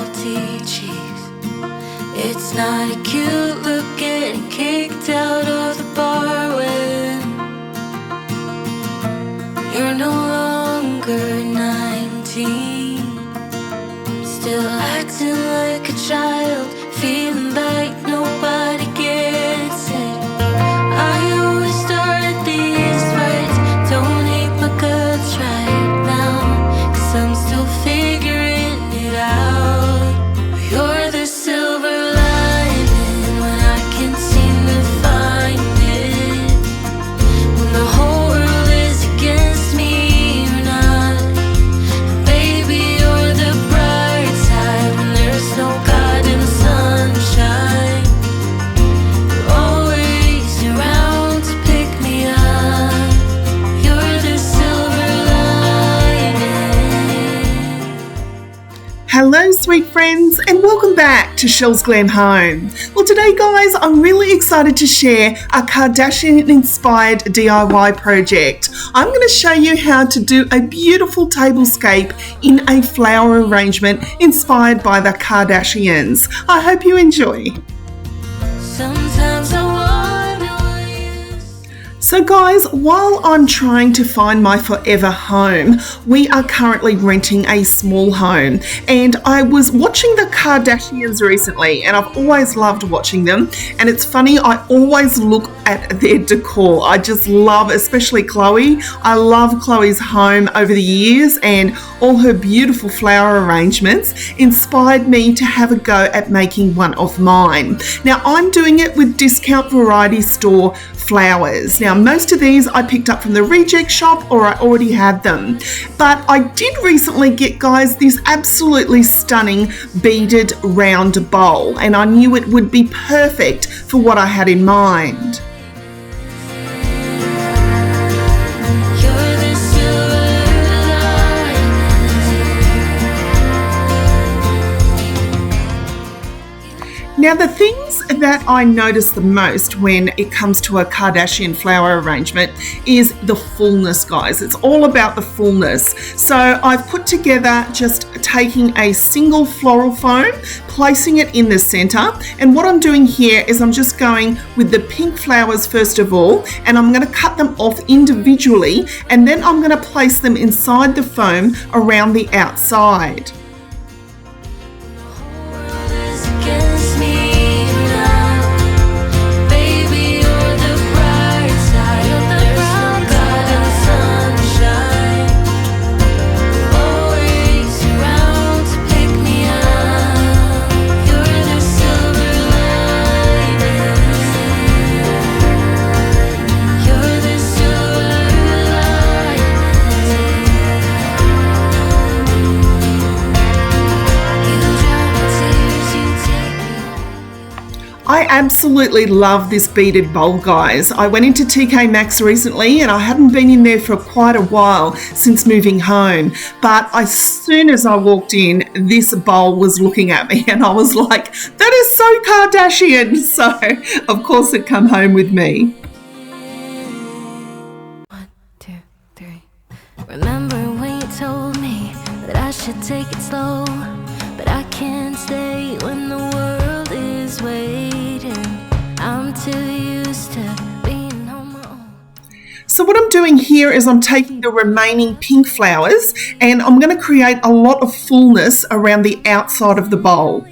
salty cheeks. It's not a cute look getting kicked out of the bar when you're no longer 19. Still acting like a child, feeling like nobody gets it. I always start at these fights, don't hate my guts right now, 'cause I'm still figuring it out. You're the silver lining when I can't seem to find it. When the whole world is against me, you're not. And baby, you're the bright side when there's no God in the sunshine. You're always around to pick me up. You're the silver lining. Hello sweet friends, and welcome back to Chelle's Glam Home. Well, today guys, I'm really excited to share a Kardashian inspired DIY project. I'm going to show you how to do a beautiful tablescape in a flower arrangement inspired by the Kardashians. I hope you enjoy. Sometimes I wonder what you So guys, while I'm trying to find my forever home, we are currently renting a small home, and I was watching the Kardashians recently, and I've always loved watching them. And it's funny, I always look at their decor. I just love, especially Khloe. I love Khloe's home over the years, and all her beautiful flower arrangements inspired me to have a go at making one of mine. Now I'm doing it with discount variety store flowers. Now most of these I picked up from the reject shop, or I already had them, but I did recently get, guys, this absolutely stunning beaded round bowl, and I knew it would be perfect for what I had in mind. You're the silver lining. Now the things that I notice the most when it comes to a Kardashian flower arrangement is the fullness, guys. It's all about the fullness. So I've put together just taking a single floral foam, placing it in the center, and what I'm doing here is I'm just going with the pink flowers first of all, and I'm going to cut them off individually, and then I'm going to place them inside the foam around the outside. World is against me now. Baby, you're the bright side. There's no God in the sunshine. Always around to pick me up. You're the silver lining. You're the silver lining. You dry my tears, you take me home. I absolutely love this beaded bowl, guys. I went into TK Maxx recently, and I hadn't been in there for quite a while since moving home. But as soon as I walked in, this bowl was looking at me, and I was like, that is so Kardashian. So, of course, it come home with me. 1, 2, 3. Remember when you told me that I should take it slow, but I can't stay when the world is waiting. I'm too used to being on my own. So what I'm doing here is I'm taking the remaining pink flowers, and I'm going to create a lot of fullness around the outside of the bowl.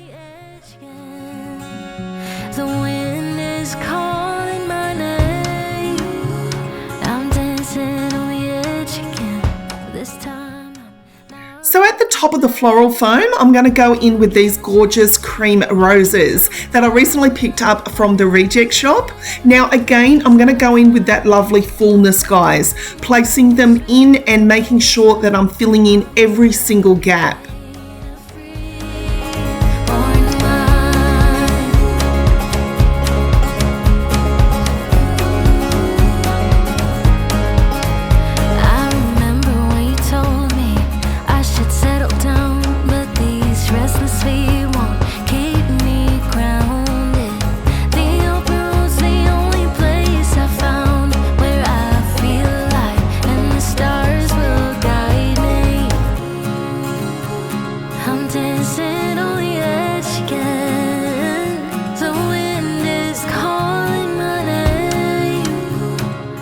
The wind is calling my name. I'm dancing on the edge again. This time So at the top of the floral foam, I'm going to go in with these gorgeous cream roses that I recently picked up from the reject shop. Now again, I'm going to go in with that lovely fullness, guys, placing them in and making sure that I'm filling in every single gap. I remember when you told me I should settle down, but these restless feet won't keep me grounded. The open road's the only place I found where I feel alive, and the stars will guide me. I'm dancing dancing on the edge again. The wind is calling my name.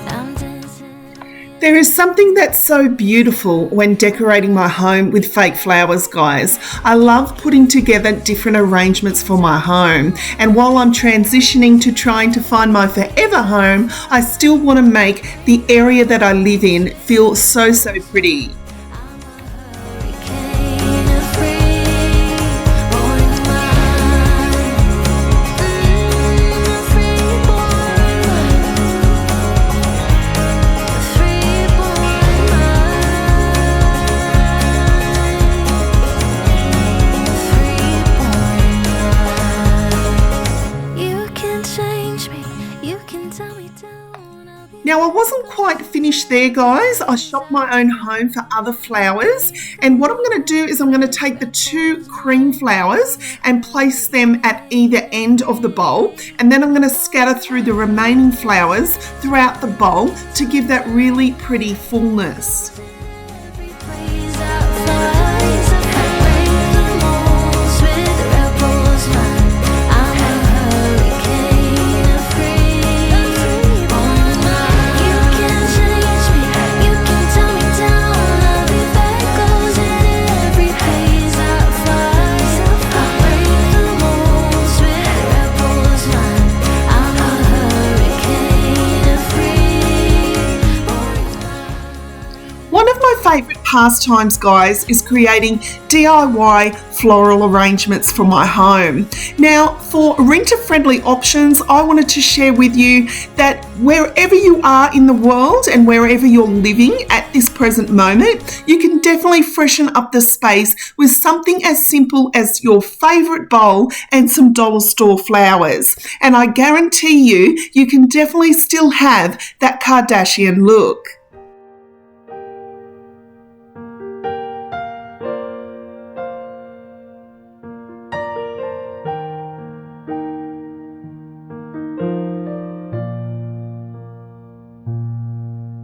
I'm dancing. There is something that's so beautiful when decorating my home with fake flowers, guys. I love putting together different arrangements for my home. And while I'm transitioning to trying to find my forever home, I still want to make the area that I live in feel so pretty. Now, I wasn't quite finished there, guys. I shopped my own home for other flowers, and what I'm going to do is I'm going to take the 2 cream flowers and place them at either end of the bowl, and then I'm going to scatter through the remaining flowers throughout the bowl to give that really pretty fullness. Favorite pastimes, guys, is creating DIY floral arrangements for my home. Now, for renter-friendly options, I wanted to share with you that wherever you are in the world and wherever you're living at this present moment, you can definitely freshen up the space with something as simple as your favorite bowl and some dollar store flowers. And I guarantee you, you can definitely still have that Kardashian look.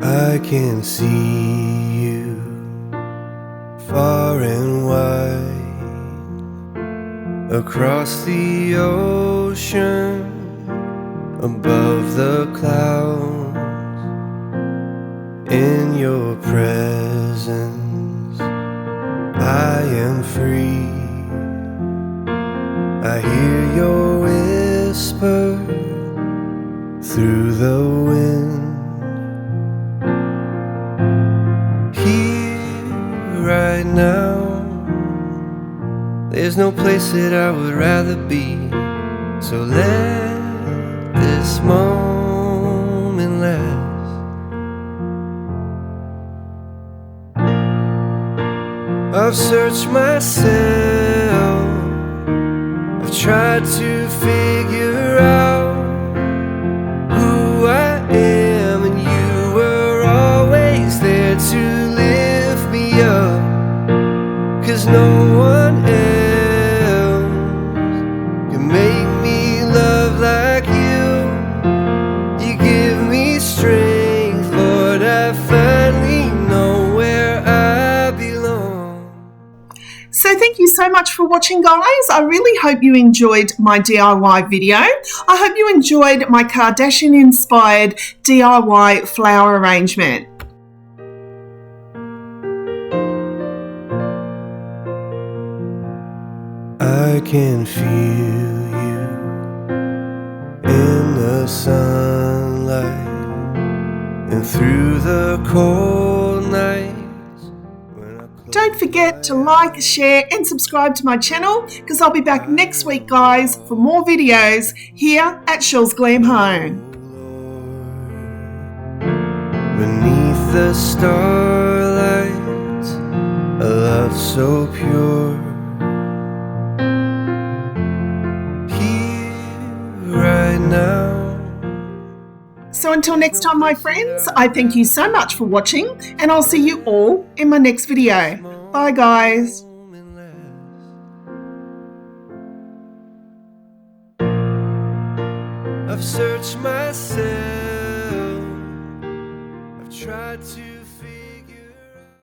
I can see you far and wide across the ocean, above the clouds. In your presence I am free. I hear your whisper through the wind. Right now, there's no place that I would rather be. So let this moment last. I've searched myself, I've tried to figure out who I am, and you were always there to lift me up. 'Cause no one else can make me love like you. You give me strength, Lord, I finally know where I belong. So thank you so much for watching, guys. I really hope you enjoyed my DIY video. I hope you enjoyed my Kardashian-inspired DIY flower arrangement. I can feel you in the sunlight and through the cold nights. Don't forget to like, share and subscribe to my channel, because I'll be back next week, guys, for more videos here at Chelle's Glam Home. Beneath the starlight, a love so pure. Now. So until next time, my friends, I thank you so much for watching, and I'll see you all in my next video. Bye, guys. I've searched myself, I've tried to feel